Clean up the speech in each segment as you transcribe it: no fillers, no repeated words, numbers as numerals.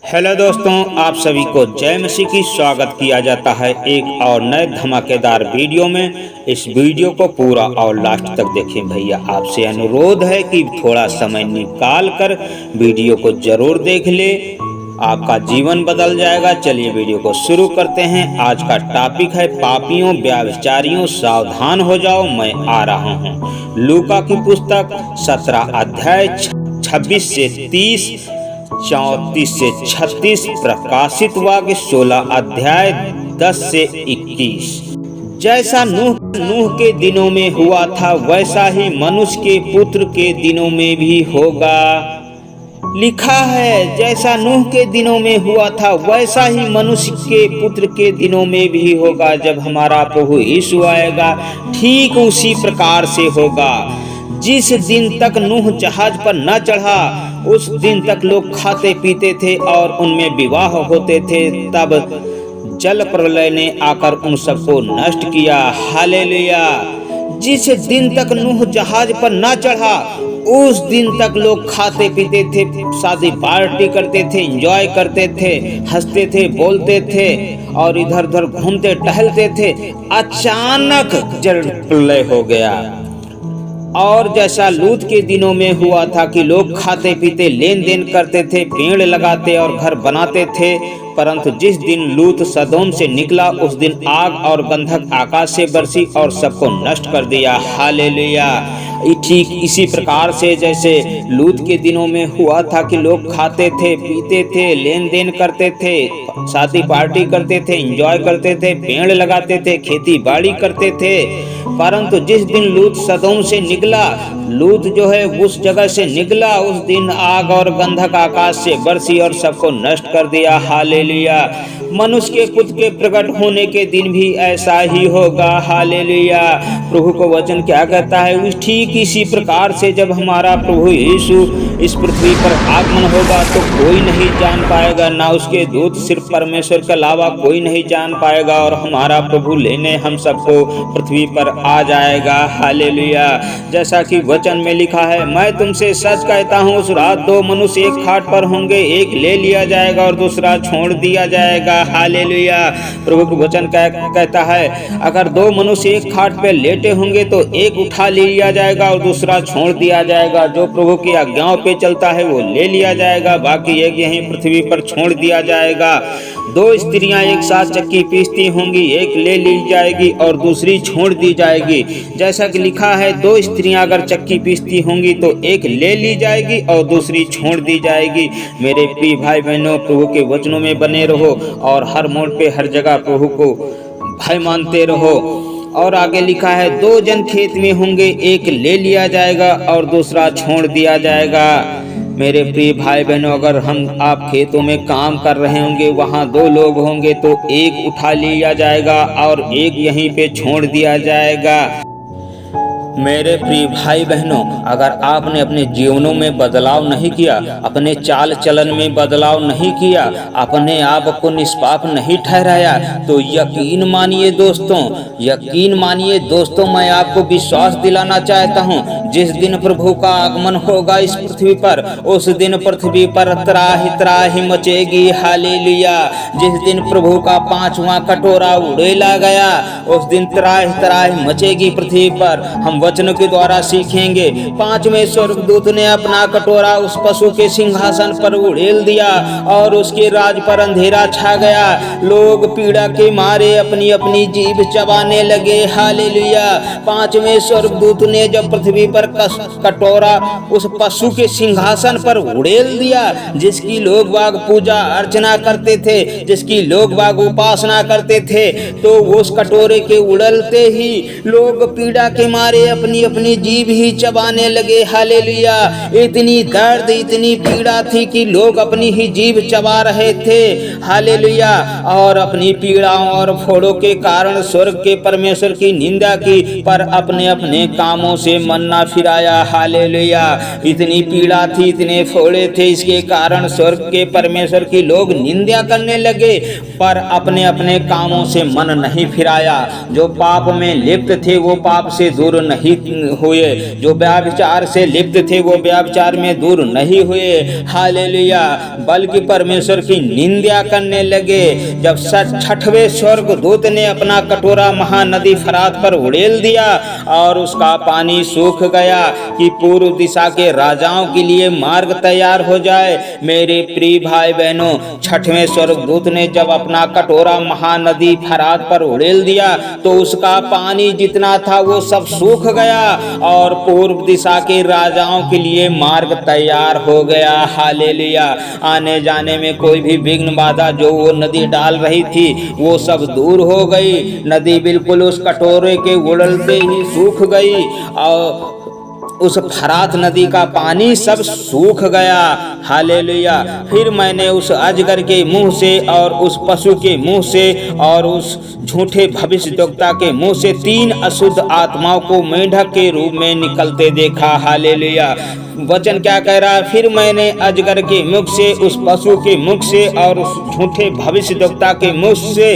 Hello दोस्तों, आप सभी को जय मसीह की स्वागत किया जाता है एक और नए धमाकेदार वीडियो में। इस वीडियो को पूरा और लास्ट तक देखें। भैया आपसे अनुरोध है कि थोड़ा समय निकाल कर वीडियो को जरूर देख ले, आपका जीवन बदल जाएगा। चलिए वीडियो को शुरू करते हैं। आज का टॉपिक है पापियों व्यभिचारियों सावधान हो जाओ, मैं आ रहा हूँ। लूका की पुस्तक 17 अध्याय 26 से 30, 34 से 36, प्रकाशित वाक्य 16 अध्याय 10 से 21। जैसा नूह के दिनों में हुआ था वैसा ही मनुष्य के पुत्र के दिनों में भी होगा। लिखा है, जैसा नूह के दिनों में हुआ था वैसा ही मनुष्य के पुत्र के दिनों में भी होगा। जब हमारा प्रभु यीशु आएगा ठीक उसी प्रकार से होगा। जिस दिन तक नूह जहाज पर न चढ़ा उस दिन तक लोग खाते पीते थे और उनमें विवाह होते थे। तब जल प्रलय ने आकर उन सबको नष्ट किया। हालेलुया। जिस दिन तक नूह जहाज पर न चढ़ा उस दिन तक लोग खाते पीते थे, शादी पार्टी करते थे, एंजॉय करते थे, हंसते थे, बोलते थे और इधर उधर घूमते टहलते थे। अचानक जल प्रलय हो गया। और जैसा लूत के दिनों में हुआ था कि लोग खाते पीते लेन देन करते थे, पेड़ लगाते और घर बनाते थे, परंतु जिस दिन लूत सदोम से निकला उस दिन आग और गंधक आकाश से बरसी और सबको नष्ट कर दिया। हालेलुया। ठीक इसी प्रकार से जैसे लूत के दिनों में हुआ था कि लोग खाते थे, पीते थे, लेन देन करते थे, शादी पार्टी करते थे, एंजॉय करते थे, पेड़ लगाते थे, खेती बाड़ी करते थे, परंतु जिस दिन लूत सदोम से निकला, लूत जो है उस जगह से निकला, उस दिन आग और गंधक आकाश से बरसी और सबको नष्ट कर दिया। हालेलुया। मनुष्य के पुत्र के प्रकट होने के दिन भी ऐसा ही होगा। हालेलुया। प्रभु को वचन क्या कहता है? उस ठीक इसी प्रकार से जब हमारा प्रभु यीशु इस पृथ्वी पर आगमन होगा तो कोई नहीं जान पाएगा, ना उसके दूत, सिर्फ परमेश्वर के अलावा कोई नहीं जान पाएगा। और हमारा प्रभु लेने हम सबको पृथ्वी पर आ जाएगा। हालेलुया। जैसा कि वचन में लिखा है, मैं तुमसे सच कहता हूँ उस रात दो मनुष्य एक खाट पर होंगे, एक ले लिया जाएगा और दूसरा छोड़ दिया जाएगा। हालेलुया। प्रभु का वचन कहता है, अगर दो मनुष्य एक खाट पर लेटे होंगे तो एक उठा लिया जाएगा और दूसरा छोड़ दिया जाएगा। जो प्रभु की आज्ञाओं पे चलता है वो ले लिया जाएगा, बाकी एक यहीं पृथ्वी पर छोड़ दिया जाएगा। दो स्त्रियां एक साथ चक्की पीसती होंगी, एक ले ली जाएगी और दूसरी छोड़ दी जाएगी। जैसा कि लिखा है, दो स्त्रियां अगर चक्की पीसती होंगी तो एक ले ली जाएगी और दूसरी छोड़ दी जाएगी। मेरे प्रिय भाई बहनों, प्रभु के वचनों में बने रहो और हर मोड़ पे हर जगह प्रभु को भाई मानते रहो। और आगे लिखा है, दो जन खेत में होंगे, एक ले लिया जाएगा और दूसरा छोड़ दिया जाएगा। मेरे प्रिय भाई बहनों, अगर हम आप खेतों में काम कर रहे होंगे, वहाँ दो लोग होंगे तो एक उठा लिया जाएगा और एक यहीं पे छोड़ दिया जाएगा। मेरे प्रिय भाई बहनों, अगर आपने अपने जीवनों में बदलाव नहीं किया, अपने चाल चलन में बदलाव नहीं किया, अपने आप को निष्पाप नहीं ठहराया, तो यकीन मानिए दोस्तों, मैं आपको विश्वास दिलाना चाहता हूँ, जिस दिन प्रभु का आगमन होगा इस पृथ्वी पर, उस दिन पृथ्वी पर त्राही मचेगी। हालेलुया। जिस दिन प्रभु का 5वां कटोरा उड़ेला गया उस दिन त्राही मचेगी पृथ्वी पर। हम वचनों के द्वारा सीखेंगे, 5वें स्वर्गदूत ने अपना कटोरा उस पशु के सिंहासन पर उड़ेल दिया और उसके राज पर अंधेरा छा गया। लोग पीड़ा के मारे अपनी अपनी जीभ चबाने लगे। हालेलुया। 5वें स्वर्गदूत ने जब पृथ्वी पर कटोरा उस पशु के सिंहासन पर उड़ेल दिया, जिसकी लोग बाग पूजा अर्चना करते थे, जिसकी लोग बाग उपासना करते थे, तो उस कटोरे के उड़लते ही लोग पीड़ा के मारे अपनी अपनी जीभ ही चबाने लगे। हालेलुया। इतनी दर्द, इतनी पीड़ा थी कि लोग अपनी ही जीभ चबा रहे थे। हालेलुया। और अपनी पीड़ाओं और फोड़ों के कारण स्वर्ग के परमेश्वर की निंदा की, पर अपने अपने कामों से मन ना फिराया। हालेलुया। इतनी पीड़ा थी, इतने फोड़े थे, इसके कारण स्वर्ग के परमेश्वर की लोग निंदा करने लगे, पर अपने अपने कामों से मन नहीं फिराया। जो पाप में लिप्त थे वो पाप से दूर नहीं नहीं हुए, जो व्यभिचार से लिप्त थे वो व्यभिचार में दूर नहीं हुए, हालेलुया, बल्कि परमेश्वर की निंदा करने लगे। जब 6वें स्वर्गदूत ने अपना कटोरा महानदी फरात पर उड़ेल दिया और उसका पानी सूख गया कि पूर्व दिशा के राजाओं के लिए मार्ग तैयार हो जाए। मेरे प्रिय भाई बहनों, 6वें स्वर्गदूत ने जब अपना कटोरा महानदी फरात पर उड़ेल दिया तो उसका पानी जितना था वो सब सूख गया और पूर्व दिशा के राजाओं के लिए मार्ग तैयार हो गया। हालेलुया, आने जाने में कोई भी विघ्न बाधा जो वो नदी डाल रही थी वो सब दूर हो गई। नदी बिल्कुल उस कटोरे के उड़लते ही सूख गई और उस फरात नदी का पानी सब सूख गया। हालेलुया। फिर मैंने उस अजगर के मुंह से और उस पशु के मुंह से और उस झूठे भविष्यद्वक्ता के मुंह से 3 अशुद्ध आत्माओं को मेंढक के रूप में निकलते देखा। हालेलुया। वचन क्या कह रहा है? फिर मैंने अजगर के मुख से, उस पशु के मुख से और उस झूठे भविष्यद्वक्ता के मुख से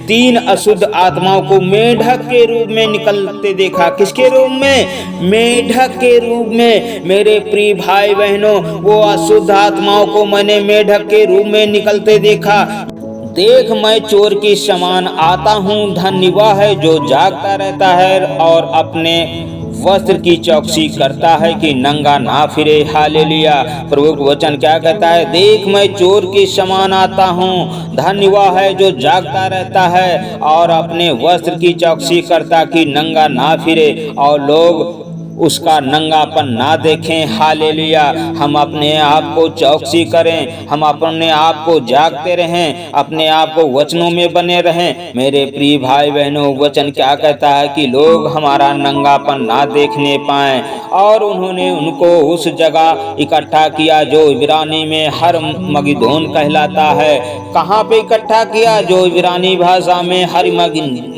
3 अशुद्ध आत्माओं को मेंढक के रूप में निकलते देखा। किसके रूप में? मेंढक के रूप में। मेरे प्रिय भाई बहनों, वो अशुद्ध आत्माओं को मैंने मेंढक के रूप में निकलते देखा। देख, मैं चोर के समान आता हूँ, धन्य वह है जो जागता रहता है और अपने वस्त्र की चौकसी करता है कि नंगा ना फिरे। हालेलुया। प्रभु का वचन क्या कहता है? देख, मैं चोर के समान आता हूँ, धन्य वह है जो जागता रहता है और अपने वस्त्र की चौकसी करता कि नंगा ना फिरे और लोग उसका नंगापन ना देखें। हालेलुया। हम अपने आप को चौकसी करें, हम अपने आप को जागते रहें, अपने आप को वचनों में बने रहें। मेरे प्रिय भाई बहनों, वचन क्या कहता है कि लोग हमारा नंगापन ना देखने पाएं। और उन्होंने उनको उस जगह इकट्ठा किया जो इब्रानी में हर मगिदोन कहलाता है। कहाँ पे इकट्ठा किया? जो इब्रानी भाषा में हर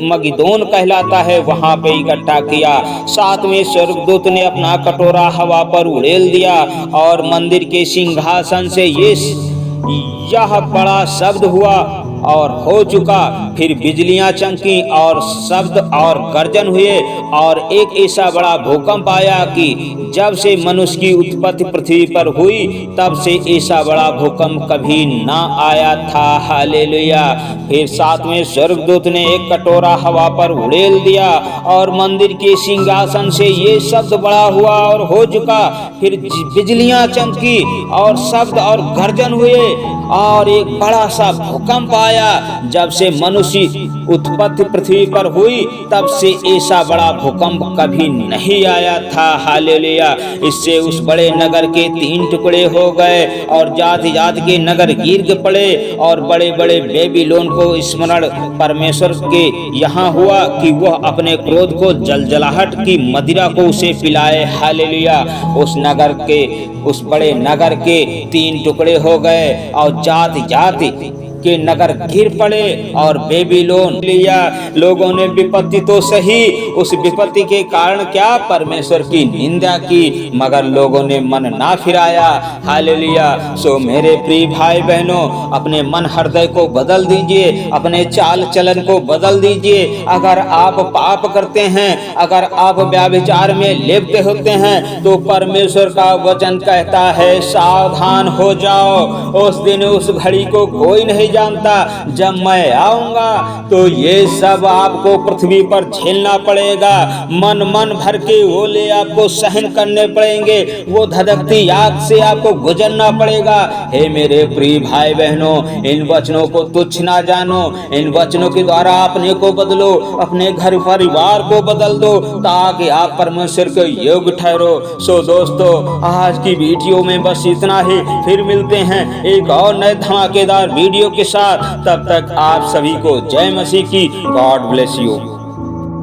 मगिदोन कहलाता है, वहाँ पे इकट्ठा किया। 7वें स्वर्गदूत ने अपना कटोरा हवा पर उड़ेल दिया और मंदिर के सिंहासन से यह बड़ा शब्द हुआ और हो चुका। फिर बिजलियां चमकी और शब्द और गर्जन हुए और एक ऐसा बड़ा भूकंप आया कि जब से मनुष्य की उत्पत्ति पृथ्वी पर हुई तब से ऐसा बड़ा भूकंप कभी ना आया था। हालेलुया। फिर 7वें स्वर्गदूत ने एक कटोरा हवा पर उड़ेल दिया और मंदिर के सिंहासन से ये शब्द बड़ा हुआ और हो चुका। फिर बिजलियां चमकी और शब्द और गर्जन हुए और एक बड़ा सा भूकंप आया। जब से मनुष्य उत्पत्ति पृथ्वी पर हुई तब से ऐसा बड़ा भूकंप कभी नहीं आया था। हालेलुया। इससे उस बड़े नगर के 3 टुकड़े हो गए और जाति जाति के नगर गिर पड़े और बड़े बड़े बेबीलोन को स्मरण परमेश्वर के यहाँ हुआ कि वह अपने क्रोध को जलजलाहट की मदिरा को उसे पिलाए। हालेलुया। उस बड़े नगर के 3 टुकड़े हो गए और जाति जाति के नगर गिर पड़े और बेबीलोन लिया। लोगों ने विपत्ति तो सही, उस विपत्ति के कारण क्या? परमेश्वर की निंदा की, मगर लोगों ने मन ना फिराया। हालेलुया। सो मेरे प्रिय भाई बहनों, अपने मन हृदय को बदल दीजिए, अपने चाल चलन को बदल दीजिए। अगर आप पाप करते हैं, अगर आप व्यभिचार में लिप्त होते हैं तो परमेश्वर का वचन कहता है सावधान हो जाओ। उस दिन उस घड़ी को कोई नहीं जानता, जब मैं आऊंगा तो ये सब आपको पृथ्वी पर झेलना पड़ेगा। मन भर के ओले आपको सहन करने पड़ेंगे, वो धधकती आग से आपको गुजरना पड़ेगा। हे मेरे प्रिय भाई बहनों, इन वचनों को तुच्छ ना जानो, इन वचनों के द्वारा अपने को बदलो, अपने घर परिवार को बदल दो ताकि आप परमेश्वर के योग्य ठहरो। सो दोस्तों, आज की वीडियो में बस इतना ही। फिर मिलते हैं एक और नए धमाकेदार वीडियो के साथ। तब तक आप सभी को जय मसीह की। God bless you.